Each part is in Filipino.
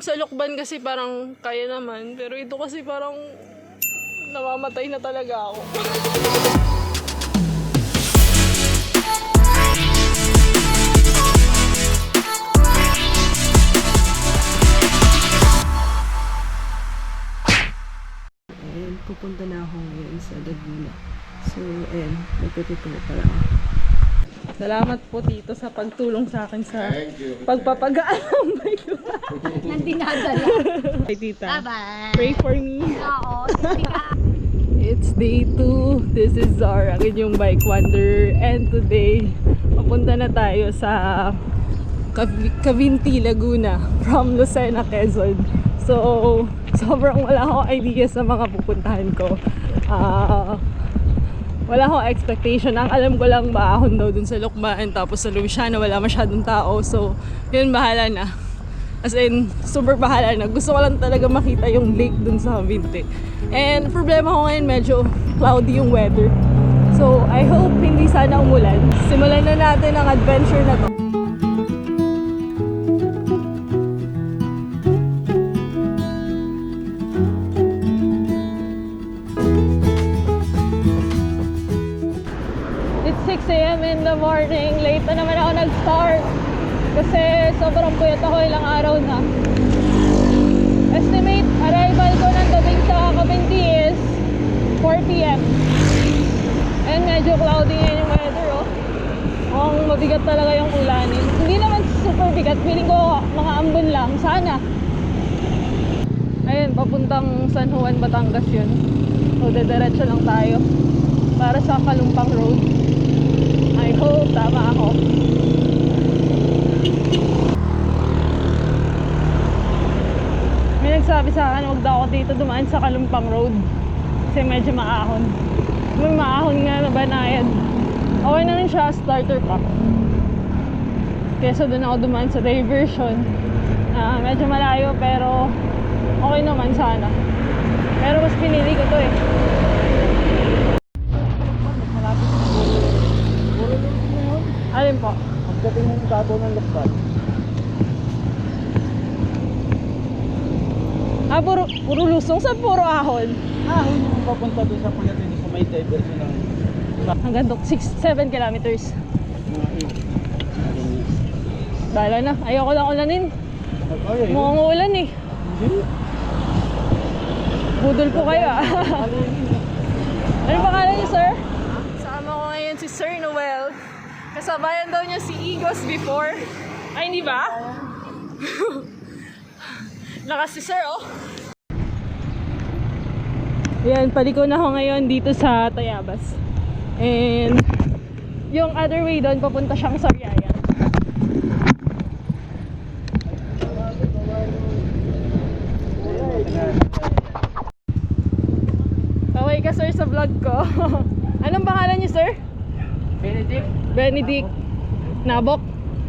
Sa Lucban kasi parang kaya naman, pero ito kasi parang namamatay na talaga ako. And pupunta na ako ngayon sa Laguna. So, and nagtututuwa pa lang. Salamat po Tito sa pagtulong sa akin sa pagpapagaan ng bike ko. Nandinadala. Hi Tita. Bye-bye. Pray for me. Oo. It's day 2. This is Zara, ang inyong bike wanderer. And today, papunta na tayo sa Cavinti, Laguna from Lucena, Quezon. So, sobrang wala akong idea sa mga pupuntahan ko. Wala akong expectation. Ang alam ko lang maahon daw dun sa Lucban, tapos sa Luisiana wala masyadong tao. So, yun, bahala na. As in, super bahala na. Gusto ko lang talaga makita yung lake dun sa Cavinti. And problema ko ngayon, medyo cloudy yung weather. So, I hope hindi sana umulan. Simulan na natin ang adventure na to. It's 6 AM in the morning. Late na naman ako nag-start. Kasi sobrang puyat ako, ilang araw na. Estimate arrival ko ng dating sa Cavinti is 4 PM. And medyo cloudy ngayon yung weather, oh. Mukhang mabigat talaga yung ulanin. Hindi naman super bigat. Feeling ko mga ambon lang. Sana. Ayun, papuntang San Juan, Batangas yun. So, dediretso lang tayo para sa Kulang Road. I hope tama ako. May nagsabi sa akin, huwag daw ako dito dumaan sa Kulang Road kasi medyo maahon. May maahon nga na banayad. Okay na rin siya, starter pack. Kesa doon ako dumaan sa diversion. Medyo malayo pero okay naman sana. Pero mas pinili ko to eh. Alin po? Pagdating ng bago ng Lucban. Puro lusong sa puro ahon. Ahon yung papunta doon sa Pagdating sa may diversion ng Hanggang 6-7 kilometers. mga 8. Dala na, ayoko lang ulanin. Mukhang ulan eh. Hindi. Budol po kayo ah. Ano pangalan niyo, sir? Sama ko ngayon si Sir Noel. Kasabayan daw niya si Igos before. Ay, hindi ba? Lakas si Sir, oh. Yan, paliko na ako ngayon dito sa Tayabas. And yung other way doon, papunta siyang Sariaya. Okay ka, sir, sa vlog ko. Anong pangalan niyo, sir? Benedict. Nabok?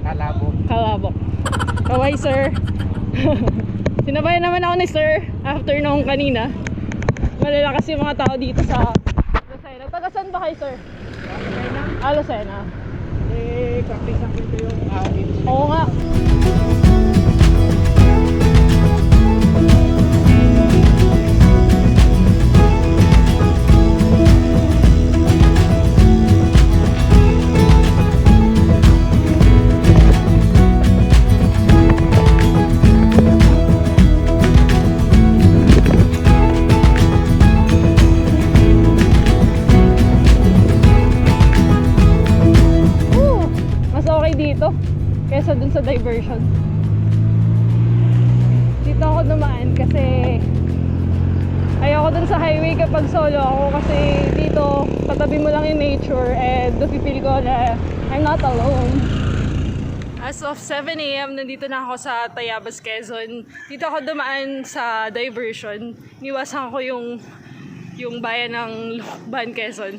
Kalabok. Kaway, sir. Sinabayan naman ako ni sir after nung kanina. Malalakas yung mga tao dito sa Lucena. Taga-saan ba kayo, sir? Lucena. Sakti-sakti ko yung ahon. Oo nga. Kesa dun sa diversion. Dito ako dumaan kasi ayoko dun sa highway kapag solo ako kasi dito katabi mo lang yung nature and feel ko na I'm not alone. As of 7 AM, nandito na ako sa Tayabas, Quezon. Dito ako dumaan sa diversion. Niwasan ko yung bayan ng Lucban, Quezon.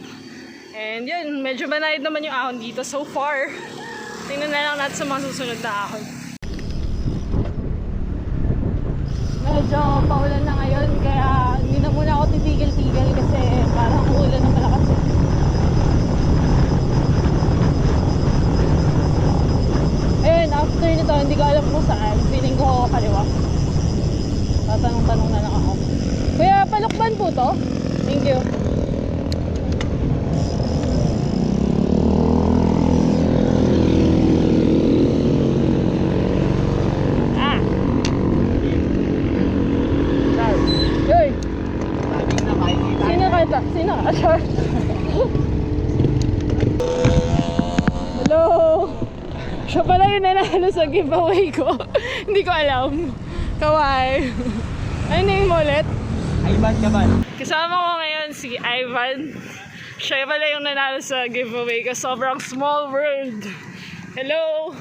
And yun, medyo banayad naman yung ahon dito so far. Tingnan na lang natin sa mga susunod na ahon. Medyo paulan na ngayon kaya hindi na muna ako titigil-tigil kasi parang ulan na malakas. Ayun, after nito hindi ko alam kung saan. Feeling ko kaliwa. tanong na lang ako. Kuya, Palukban po to? Thank you. Sino ka? Sure. Hello. Siya pala yung nanalo sa giveaway ko. Hindi ko alam. Kawai. Ano name mo ulit? Ivan ka ba? Kasama ko ngayon si Ivan. Siya pala yung nanalo sa giveaway ko. Sobrang small world. Hello.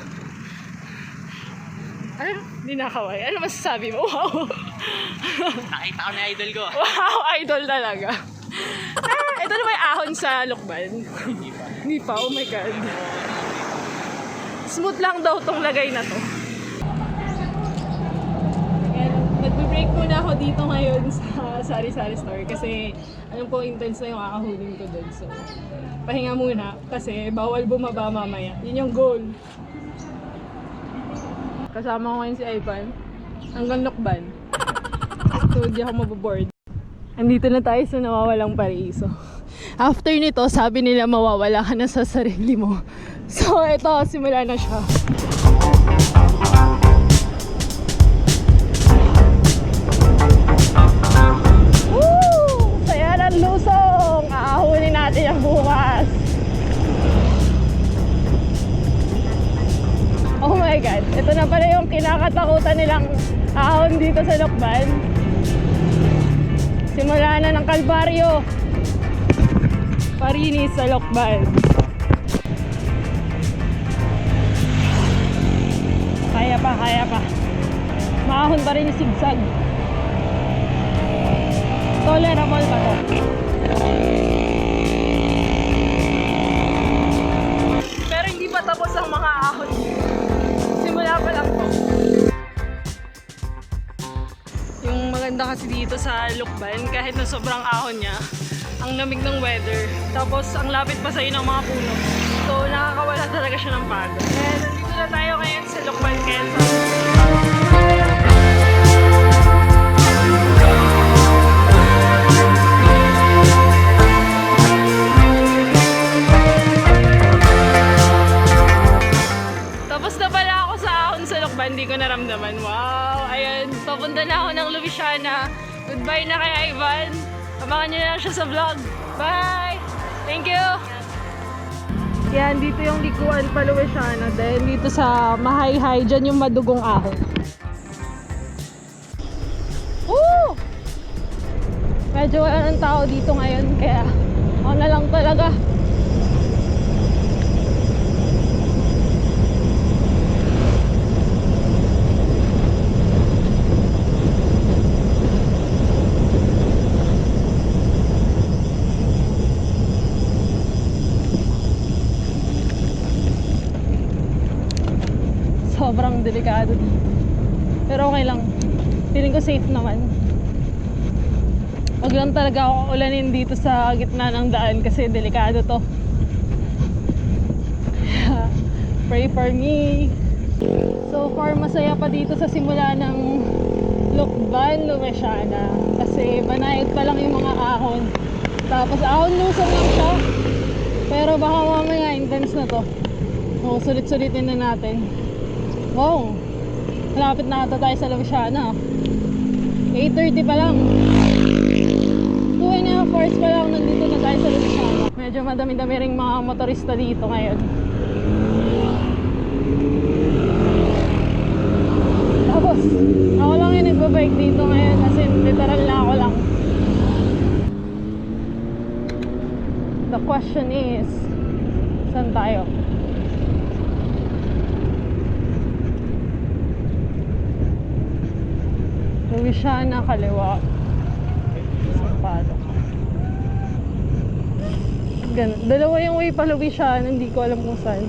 Ano? Hindi nakaway. Ano masasabi mo? Wow. Nakita ko na idol ko. Wow, idol talaga. Ito na ba yung ahon sa Lucban? Hindi pa. Oh my God. Smooth lang daw tong lagay na to. Nag-break muna ako dito ngayon sa sari-sari store kasi alam ko intense na yung aahunin ko doon. So, pahinga muna kasi bawal bumaba mamaya. Yun yung goal. Kasama ko ngayon si Ivan hanggang Lucban. So, hindi ako maboboard. Andito na tayo sa nawawalang paraiso. After nito, sabi nila mawawala ka na sa sarili mo. So, ito, simula na siya. Woo! Saya ng lusong! Aahunin natin yung bukas. Oh my God! Ito na pala yung kinakatakutan nilang ahon dito sa Lucban. Simula na ng Kalbaryo. Parinis sa Lucban. Kaya pa, kaya pa. Maahon pa rin yung zigzag. Tolerable pa to. Pero hindi pa tapos ang mga ahon dito. Simula pa lang to. Yung maganda kasi dito sa Lucban, kahit na sobrang ahon niya, ang lamig ng weather. Tapos ang lapit pa sa'yo ng mga puno. So nakakawala talaga siya ng pagod. And nandito na tayo ngayon sa Lucban, Quezon. Tapos na pala ako sa ahon sa Lucban, hindi ko naramdaman. Wow! Ayan, papunta na ako ng Luisiana. Goodbye na kay Ivan. Abangan nyo na lang siya sa vlog. Bye! Thank you! Yan, dito yung likuan pa Luisiana. Dahil dito sa mahay-hay, dyan yung madugong ahon. Woo! Medyo wala ng tao dito ngayon, kaya ako na lang talaga. Sobrang delikado dito. Pero okay lang. Feeling ko safe naman. Wag lang talaga ako ulanin dito sa gitna ng daan kasi delikado to. Pray for me. So far masaya pa dito sa simula ng Lucban-Luisiana kasi banayad pa lang yung mga ahon. Tapos ahon lusong lang siya. Pero baka mamaya intense na to. O, sulit-sulitin na natin. Wow, malapit na ata tayo sa Luisiana. 8:30 pa lang. 2.5 hours pa lang nandito na tayo sa Luisiana. Medyo madami-dami ring mga motorista dito ngayon. Tapos, ako lang yung nagbabike dito ngayon as in literal na ako lang. The question is, saan tayo? Luisiana, kaliwa. Sampalo. Ganun. Dalawa yung way pa Luisiana, hindi ko alam kung saan.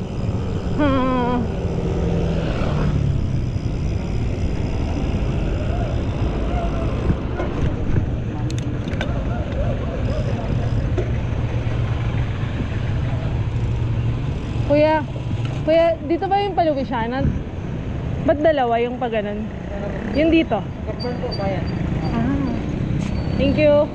Kuya, dito ba yung pa Luisiana? Ba't dalawa yung pa ganun? Yung dito? Kapag po, kaya. Thank you.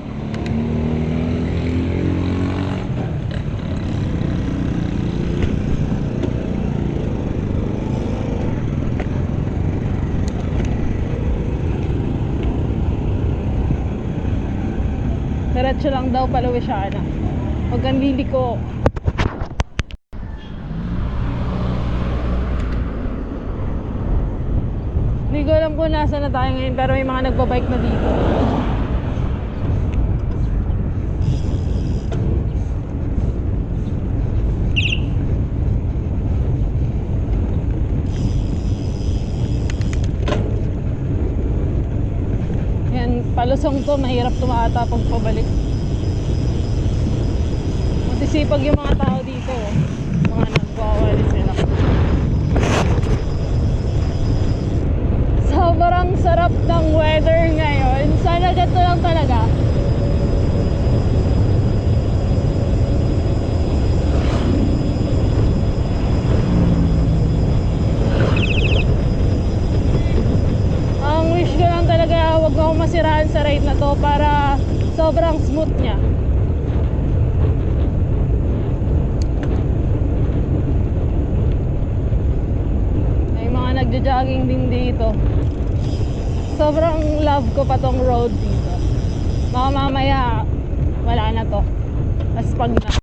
Diretso lang daw pa Luisiana. Huwag kang liliko. Hindi ko alam kung nasa na tayo ngayon, pero may mga nagbabike na dito. Yan, palusong to, mahirap tumata pag pabalik. Matisipag yung mga tao dito, oh. Mga nagwawali sila. Sobrang sarap ng weather ngayon. Sana ganito lang talaga. Ang wish ko lang talaga, wag mo akong masirahan sa ride na to para sobrang smooth niya. May mga nagja-jogging din dito. Sobrang love ko pa tong road dito. Baka mamaya wala na to. Mas pag na.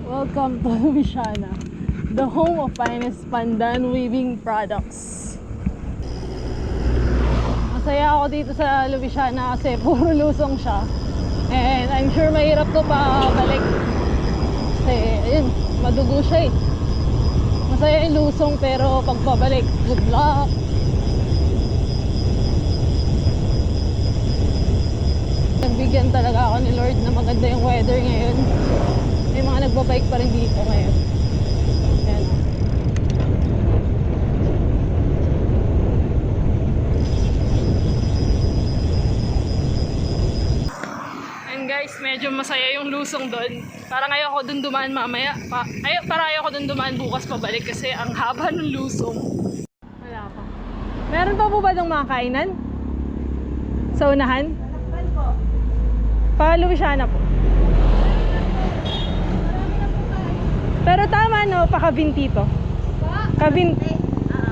Welcome to Luisiana, the home of finest pandan weaving products. Masaya ako dito sa Luisiana kasi puro lusong siya. And I'm sure mahirap to pa balik. Kasi ayun, madugo siya eh. Masaya yung lusong pero pagpabalik, good luck. Nagbigyan talaga ako ni Lord na maganda yung weather ngayon. May mga nagbabike pa rin dito ngayon. Ayan. And guys, medyo masaya yung lusong doon. Parang ayaw ko doon dumaan mamaya. Para ayaw ko doon dumaan bukas pabalik kasi ang haba ng lusong. Wala pa. Meron pa po ba ng mga kainan? Sa unahan? Pa Luisiana po. Pero tama no, pa Cavinti to. Cavinti.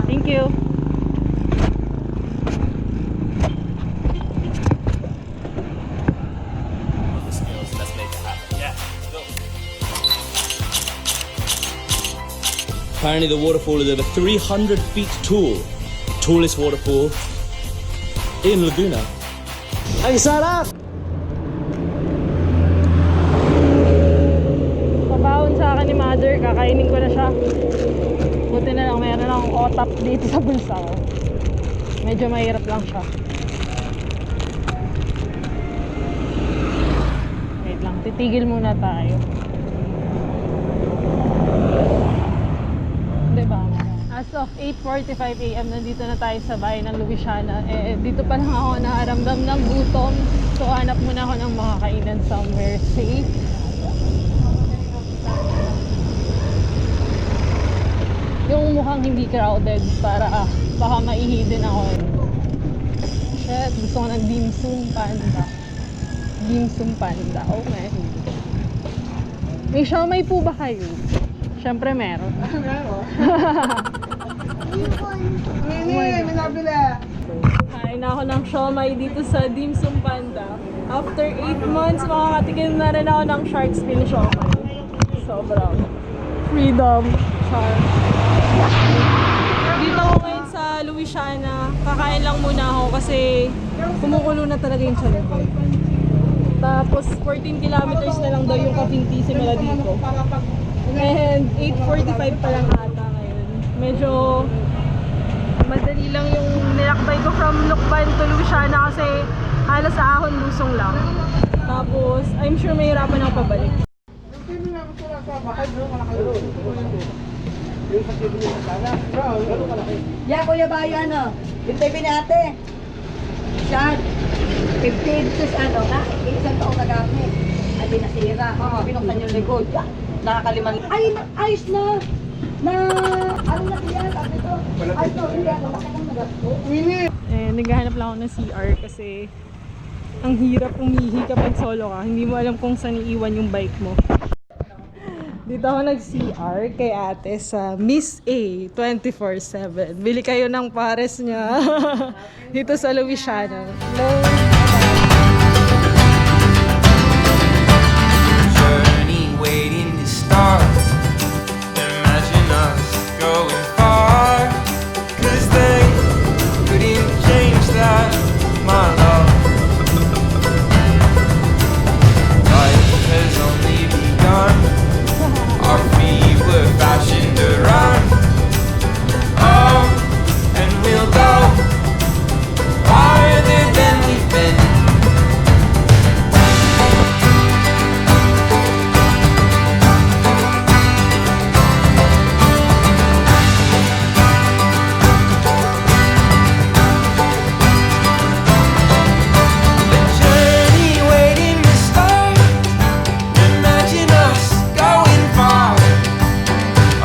Thank you. Let's make it happen. Yeah, go. Apparently the waterfall is over 300 feet tall. Tallest waterfall in Laguna. Ang sarap! Sa akin ni mother, kakainin ko na siya. Buti na lang meron akong otap dito sa bulsa ko. Medyo mahirap lang siya. Wait lang, titigil muna tayo. Diba? As of 8:45 AM, nandito na tayo sa bayan ng Luisiana. Dito pa lang ako nakaramdam ng gutom. So hanap muna ako ng makakainan somewhere safe. Yung mukhang hindi crowded para baka maihi din ako. Shit, gusto ko ng dim sum panda. Dim sum panda. Oh man. May siomay po ba kayo? Siyempre meron. Meron. May nabila. Kain na ako ng siomay dito sa dim sum panda. After 8 months, makakatikim na rin ako ng shark fin siomay. Sobrang freedom. Char. Dito ako ngayon sa Luisiana. Kakain lang muna ako kasi kumukulo na talaga yung tiyan ko. Tapos 14 kilometers na lang daw yung Cavinti simula dito. And 8:45 pa lang ata ngayon. Medyo madali lang yung nilakbay ko from Lucban to Luisiana kasi halos sa ahon lusong lang. Tapos I'm sure mahirapan ako pabalik. Yeah, Kuya Bayan, no? Yung TV ni ate. Siya, 15 to na, isang taong nagamit. Ay, binasira. Pinuksan yung likod. Nakakaliman. Ay, ayos na. Ano na siya? Sabi ko, ayos na. Hindi ako. Bakit ang nagasto? And naghahanap lang ako ng CR kasi ang hirap umihi kapag solo ka. Hindi mo alam kung saan iiwan yung bike mo. Dito ako nag-CR kay ate sa Miss A 24/7. Bili kayo ng pares niya dito sa Louisiana. Hello. Journey waiting to start. Imagine us going far. 'Cause they couldn't change that, my love. Life has only begun. Our feet were fashioned to run. Oh, and we'll go farther than we've been. The journey waiting to start. Imagine us going far.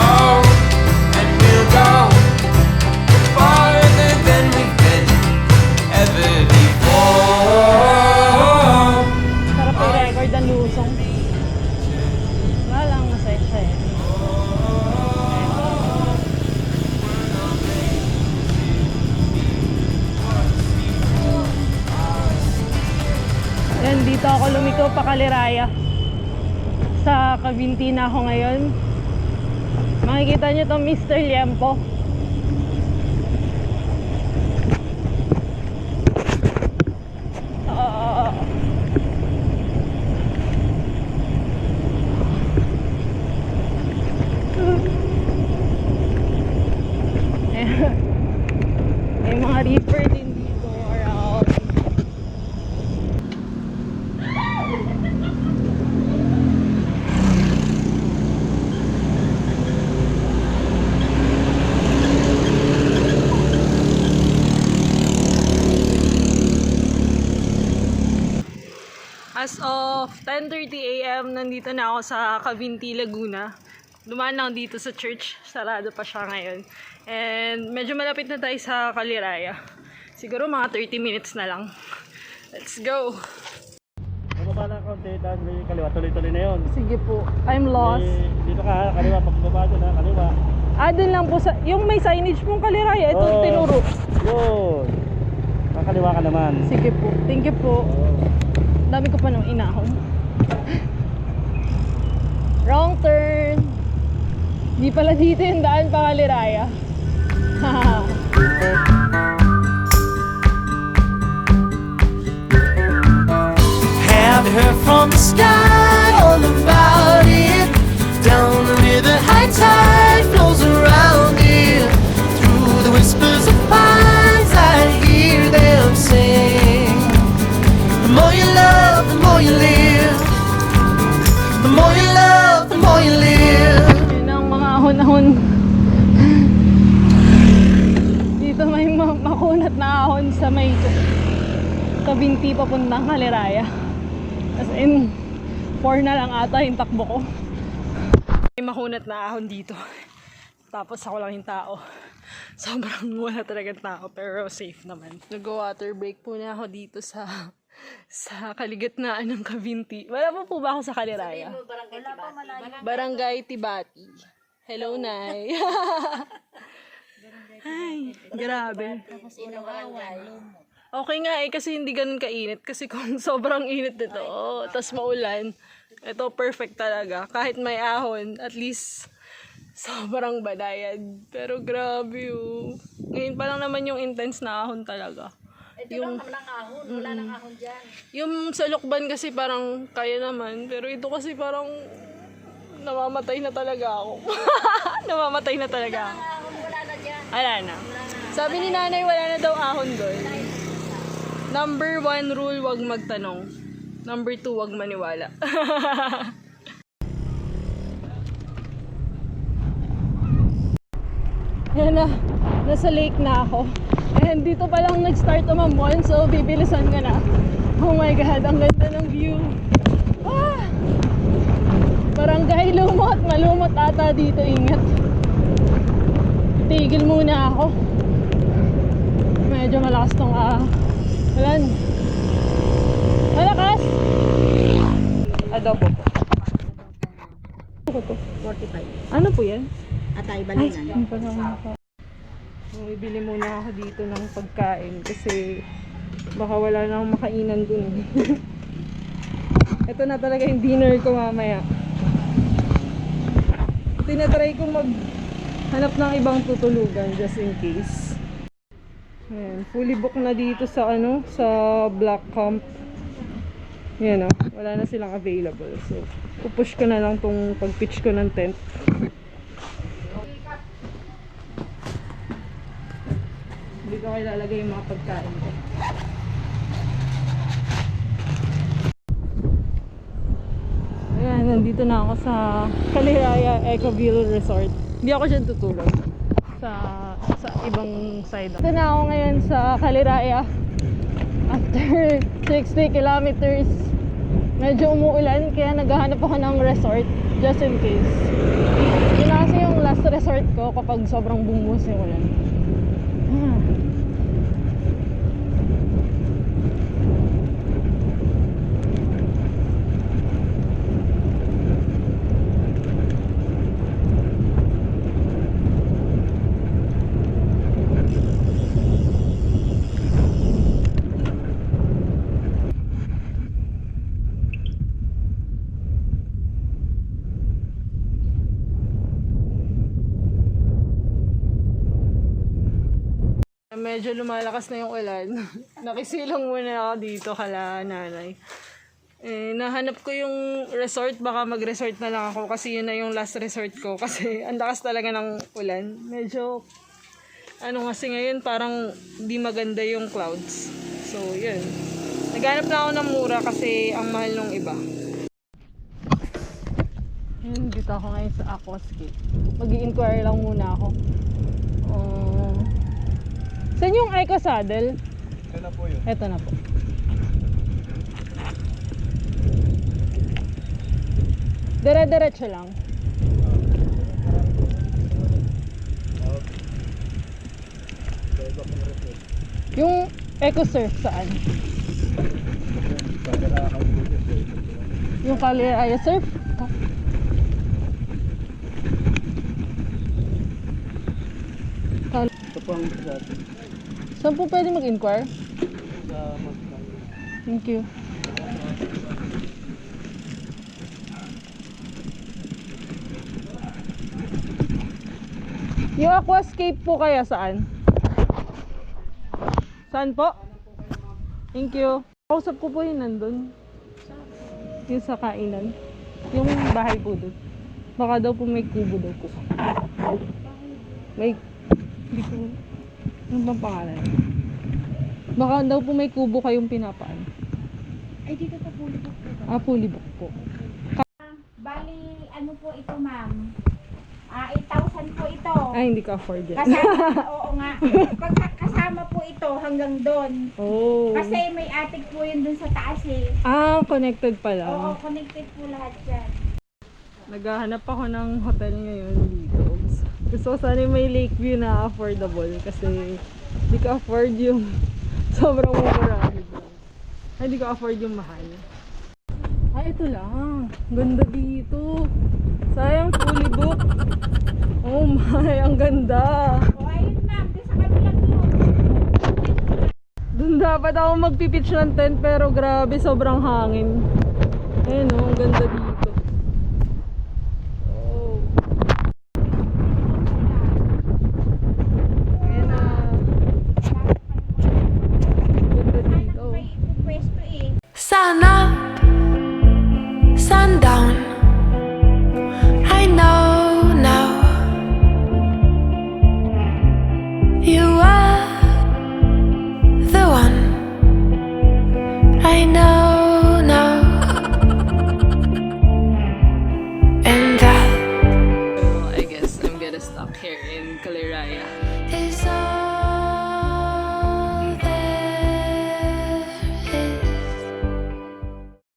Oh, and we'll go farther than we've been ever before. Sarap i-record ang lusong. Wala lang, masaya siya eh. Yan, dito ako lumiko pa Caliraya. Sa Cavinti na ako ngayon. Makikita nyo itong Mr. Liempo. May mga reaper din dito around. As of 10:30 AM, nandito na ako sa Cavinti, Laguna. Dumaan lang dito sa church. Sarado pa siya ngayon. And medyo malapit na tayo sa Caliraya. Siguro mga 30 minutes na lang. Let's go! Bumaba lang konti, dahil may kaliwa, tuloy-tuloy na yun. Sige po. I'm lost. Dito ka, kaliwa, pagbaba doon ha, kaliwa. Dun lang po sa... Yung may signage pong Caliraya. Ito Oo. tinuro. Yun. Kakaliwa ka naman. Sige po. Thank you po. Dami ko pa nang inahon. Wrong turn. Di pala dito yung daan pa Caliraya. Have heard from the sky all about it. Down the river, high tide flows around it. Through the whispers of pines, I hear them sing. The more you love, the more you live. The more you love, the more you live. Yun ang mga ahon-ahon. Dito may makunat na ahon sa may Cavinti papuntang Caliraya. As in, 4 na lang ata yung takbo ko. May makunat na ahon dito. Tapos ako lang yung tao. Sobrang wala talagang tao pero safe naman. Nag-water break po na ako dito sa kaligatnaan ng Cavinti. Wala pa po ba ako sa Caliraya? Barangay Tibati. Hello, Nay. Ay, grabe. Okay nga eh, kasi hindi ganun kainit. Kasi kung sobrang init nito, tas maulan, ito perfect talaga. Kahit may ahon, at least sobrang badayad. Pero grabe oh. Ngayon pa lang naman yung intense na ahon talaga. Ito lang naman ang ahon, wala nang ahon dyan. Yung sa Lucban kasi parang kaya naman. Pero ito kasi parang namamatay na talaga ako. Namamatay na talaga ako. Ahon, wala na dyan. Wala na. Sabi ni nanay, wala na daw ahon doon. Number 1 rule, wag magtanong. Number 2, wag maniwala. Yan na, nasa lake na ako. And dito pa lang nag-start umambon, so bibilisan ko na. Oh my God, ang ganda ng view. Ah! Barangay lumot, malumot ata dito, ingat. Tigil muna ako. medyo malakas tong ulan. Malakas! Adobo po. Ano to? 45. Ano po yan? Atay Ay, ang parang pa. Bibili muna ako dito ng pagkain kasi baka wala na akong makainan dun. Ito na talaga yung dinner ko mamaya. Tinatry ko maghanap ng ibang tutulugan just in case. Ayan, fully book na dito sa sa Black Camp. Ayan wala na silang available. So, pupush ko na lang tong pag-pitch ko ng tent. Dito ko ilalagay yung mga pagkain ko. Ayan, nandito na ako sa Caliraya Ecoville Resort. Hindi ako dyan tutulog sa ibang side. Dito na ako ngayon sa Caliraya. After 60 kilometers, medyo umuulan kaya naghahanap ako ng resort just in case. Yun na kasi yung last resort ko kapag sobrang bumuhos yung ulan. Medyo lumalakas na yung ulan. Nakisilang muna ako dito kala nanay. Nahanap ko yung resort. Baka mag-resort na lang ako kasi yun na yung last resort ko. Kasi ang lakas talaga ng ulan. Medyo, kasi ngayon parang di maganda yung clouds. So, yun. Naghanap na ako ng mura kasi ang mahal nung iba. Yun, dito ako ngayon sa aquascape. Mag-i-inquire lang muna ako. Saan yung Eco Saddle? Ito na po yun. Ito na po. Dire-diretso lang. Yung Eco Surf saan? Yung Caliraya Surf? Ito po ang isa natin. Saan po pwede mag-inquire? Sa Magkano. Thank you. Yung aquascape po kaya saan? Saan po? Thank you. Kausap ko po yung nandun. Yung sa kainan. Yung bahay po doon. Baka daw po may kubo daw po. May... Hindi ko... Ano bang pangalan? Baka daw po may kubo kayong pinapaan. Ay, dito pa fully book po ba? Fully book po. Bali, ano po ito, ma'am? 8,000 po ito. Ay, hindi ka afford yan. Kasama, oo nga. Kasama po ito hanggang doon. Oh. Kasi may attic po yun dun sa taas eh. Connected pala. Oo, connected po lahat yan. Naghahanap ako ng hotel ngayon dito. Gusto ko sana may lake view na affordable kasi hindi ko afford yung sobrang mura. Ay, hindi ko afford yung mahal. Ay, ito lang. Ganda dito. Sayang fully book. Oh my, ang ganda. O, ayun ma'am, doon sa kabilang yun. Doon dapat ako magpipitch ng tent pero grabe, sobrang hangin. Ayun oh, ang ganda dito.